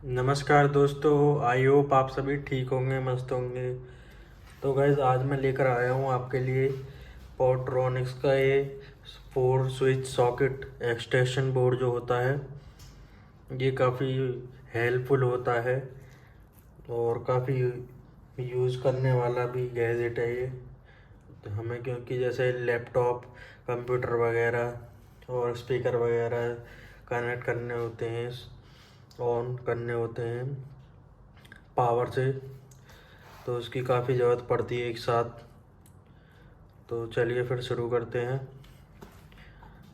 नमस्कार दोस्तों, I hope आप सभी ठीक होंगे, मस्त होंगे। तो गाइज़ आज मैं लेकर आया हूँ आपके लिए पोर्ट्रॉनिक्स का ये 4 स्विच सॉकेट एक्सटेंशन बोर्ड जो होता है। ये काफ़ी हेल्पफुल होता है और काफ़ी यूज़ करने वाला भी गैजेट है ये। तो हमें क्योंकि जैसे लैपटॉप, कंप्यूटर वगैरह और स्पीकर वगैरह कनेक्ट करने होते हैं, ऑन करने होते हैं पावर से, तो उसकी काफ़ी ज़रूरत पड़ती है एक साथ। तो चलिए फिर शुरू करते हैं।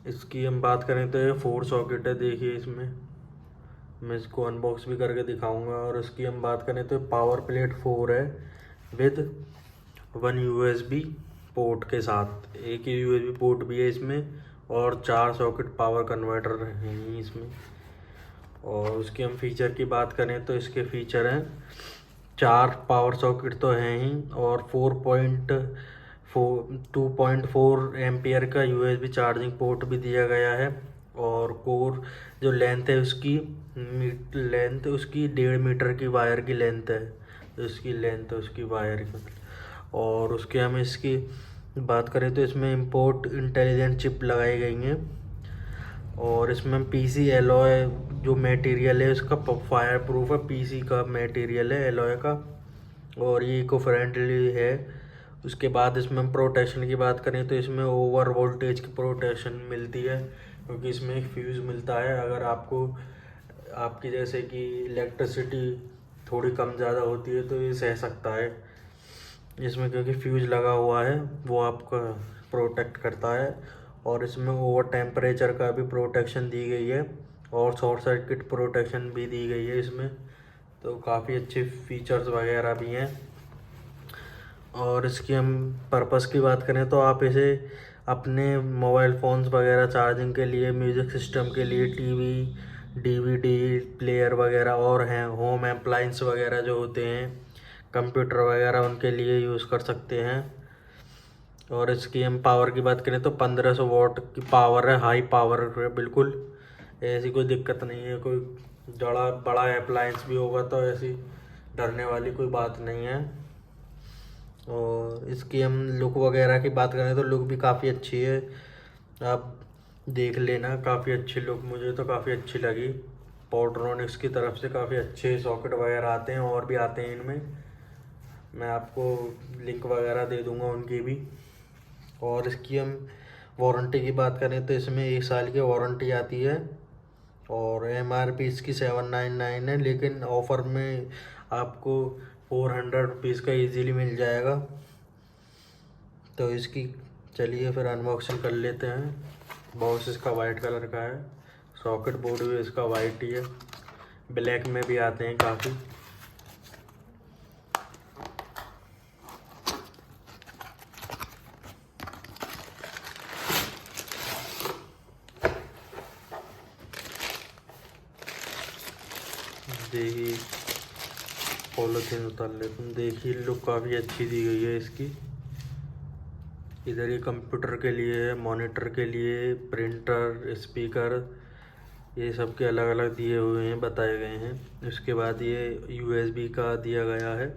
इसकी हम बात करें तो ये 4 सॉकेट है। देखिए इसमें मैं इसको अनबॉक्स भी करके दिखाऊंगा। और इसकी हम बात करें तो पावर प्लेट 4 है विद 1 USB पोर्ट के साथ। एक ही USB पोर्ट भी है इसमें और 4 सॉकेट पावर कन्वर्टर हैं इसमें। और उसकी हम फीचर की बात करें तो इसके फीचर हैं 4 पावर सॉकेट तो हैं ही, और 2.4 एम्पियर का USB चार्जिंग पोर्ट भी दिया गया है। और कोर जो लेंथ है उसकी 1.5 मीटर की वायर की लेंथ है। तो इसकी लेंथ है उसकी वायर की। और उसके हम इसकी बात करें तो इसमें इम्पोर्ट इंटेलिजेंट चिप लगाई गई हैं। और इसमें पीसी एलॉय जो मटेरियल है उसका फायर प्रूफ है। पीसी का मटेरियल है एलॉय का, और ये इको फ्रेंडली है। उसके बाद इसमें प्रोटेक्शन की बात करें तो इसमें ओवर वोल्टेज की प्रोटेक्शन मिलती है, क्योंकि इसमें एक फ्यूज़ मिलता है। अगर आपको आपकी जैसे कि इलेक्ट्रिसिटी थोड़ी कम ज़्यादा होती है तो ये सह सकता है इसमें, क्योंकि फ्यूज़ लगा हुआ है वो आपका प्रोटेक्ट करता है। और इसमें ओवर टेम्परेचर का भी प्रोटेक्शन दी गई है और शॉर्ट सर्किट प्रोटेक्शन भी दी गई है इसमें। तो काफ़ी अच्छे फीचर्स वगैरह भी हैं। और इसकी हम पर्पस की बात करें तो आप इसे अपने मोबाइल फ़ोन्स वगैरह चार्जिंग के लिए, म्यूज़िक सिस्टम के लिए, टीवी, डीवीडी प्लेयर वगैरह और हैं होम अप्लायंस वगैरह जो होते हैं, कंप्यूटर वगैरह, उनके लिए यूज़ कर सकते हैं। और इसकी हम पावर की बात करें तो 1500 वाट की पावर है, हाई पावर है बिल्कुल। ऐसी कोई दिक्कत नहीं है। कोई बड़ा बड़ा अप्लायंस भी होगा तो ऐसी डरने वाली कोई बात नहीं है। और इसकी हम लुक वगैरह की बात करें तो लुक भी काफ़ी अच्छी है, आप देख लेना। काफ़ी अच्छी लुक, मुझे तो काफ़ी अच्छी लगी। पोर्ट्रॉनिक्स की तरफ से काफ़ी अच्छे सॉकेट वगैरह आते हैं और भी आते हैं इनमें। मैं आपको लिंक वगैरह दे दूंगा उनकी भी। और इसकी हम वारंटी की बात करें तो इसमें 1 साल की वारंटी आती है। और MRP इसकी 799 है, लेकिन ऑफ़र में आपको 400 रुपीज़ का इजीली मिल जाएगा। तो इसकी चलिए फिर अनबॉक्सिंग कर लेते हैं। बॉक्स इसका वाइट कलर का है, सॉकेट बोर्ड भी इसका वाइट ही है, ब्लैक में भी आते हैं काफ़ी। देखिए पॉलीथीन उतार लेते हैं। देखिए लुक काफ़ी अच्छी दी गई है इसकी। इधर ये कंप्यूटर के लिए, मॉनिटर के लिए, प्रिंटर, स्पीकर, ये सब के अलग अलग दिए हुए हैं, बताए गए हैं। इसके बाद ये USB का दिया गया है।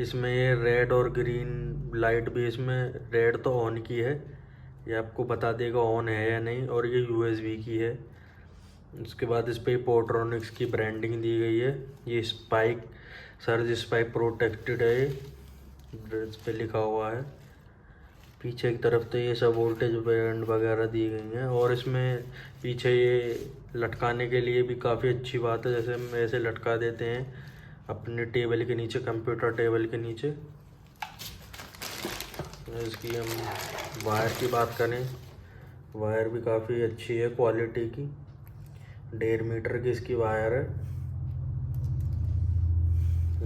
इसमें ये रेड और ग्रीन लाइट भी, इसमें रेड तो ऑन की है, ये आपको बता देगा ऑन है या नहीं। और ये USB की है। उसके बाद इस पर पोर्ट्रॉनिक्स की ब्रांडिंग दी गई है। ये स्पाइक, सर्ज स्पाइक प्रोटेक्टेड है, ये इस पे लिखा हुआ है। पीछे की तरफ तो ये सब वोल्टेज बैंड वगैरह दी गई हैं। और इसमें पीछे ये लटकाने के लिए भी काफ़ी अच्छी बात है, जैसे हम ऐसे लटका देते हैं अपने टेबल के नीचे, कंप्यूटर टेबल के नीचे। इसकी हम वायर की बात करें, वायर भी काफ़ी अच्छी है क्वालिटी की। 1.5 मीटर की इसकी वायर है।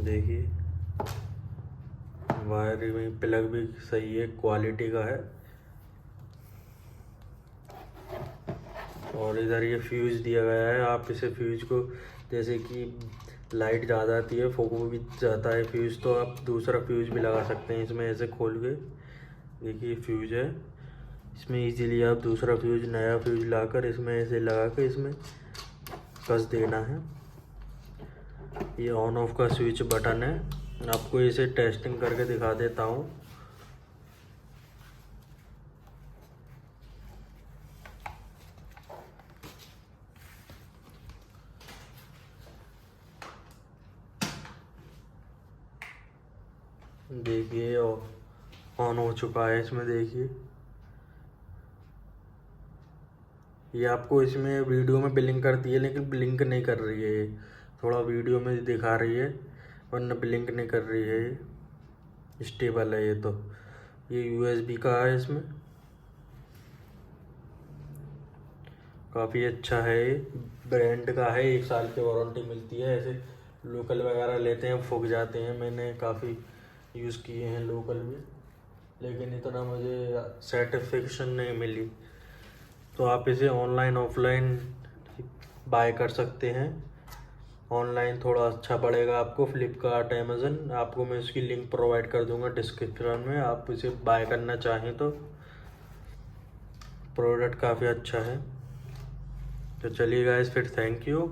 देखिए वायर में प्लग भी सही है, क्वालिटी का है। और इधर ये फ्यूज़ दिया गया है। आप इसे फ्यूज़ को, जैसे कि लाइट ज़्यादा आती है, फोक भी जाता है फ्यूज़, तो आप दूसरा फ्यूज़ भी लगा सकते हैं इसमें ऐसे खोल के। देखिए फ्यूज़ है इसमें, इजीली आप दूसरा फ्यूज़, नया फ्यूज़ लाकर इसमें ऐसे लगा के इसमें कस देना है। ये ऑन ऑफ का स्विच बटन है। आपको इसे टेस्टिंग करके दिखा देता हूँ। देखिए ऑन हो चुका है इसमें। देखिए ये आपको इसमें वीडियो में ब्लिंक करती है, लेकिन ब्लिंक नहीं कर रही है। ये थोड़ा वीडियो में दिखा रही है, वरना ब्लिंक नहीं कर रही है। ये स्टेबल है। ये USB का है। इसमें काफ़ी अच्छा है। ये ब्रांड का है, 1 साल की वारंटी मिलती है। ऐसे लोकल वगैरह लेते हैं फूक जाते हैं। मैंने काफ़ी यूज़ किए हैं लोकल भी, लेकिन इतना मुझे सेटिस्फेक्शन नहीं मिली। तो आप इसे ऑनलाइन ऑफलाइन बाय कर सकते हैं। ऑनलाइन थोड़ा अच्छा पड़ेगा आपको, फ्लिपकार्ट अमेज़न। आपको मैं इसकी लिंक प्रोवाइड कर दूंगा डिस्क्रिप्शन में, आप इसे बाय करना चाहें तो। प्रोडक्ट काफ़ी अच्छा है। तो चलिए गाइस, फिर थैंक यू।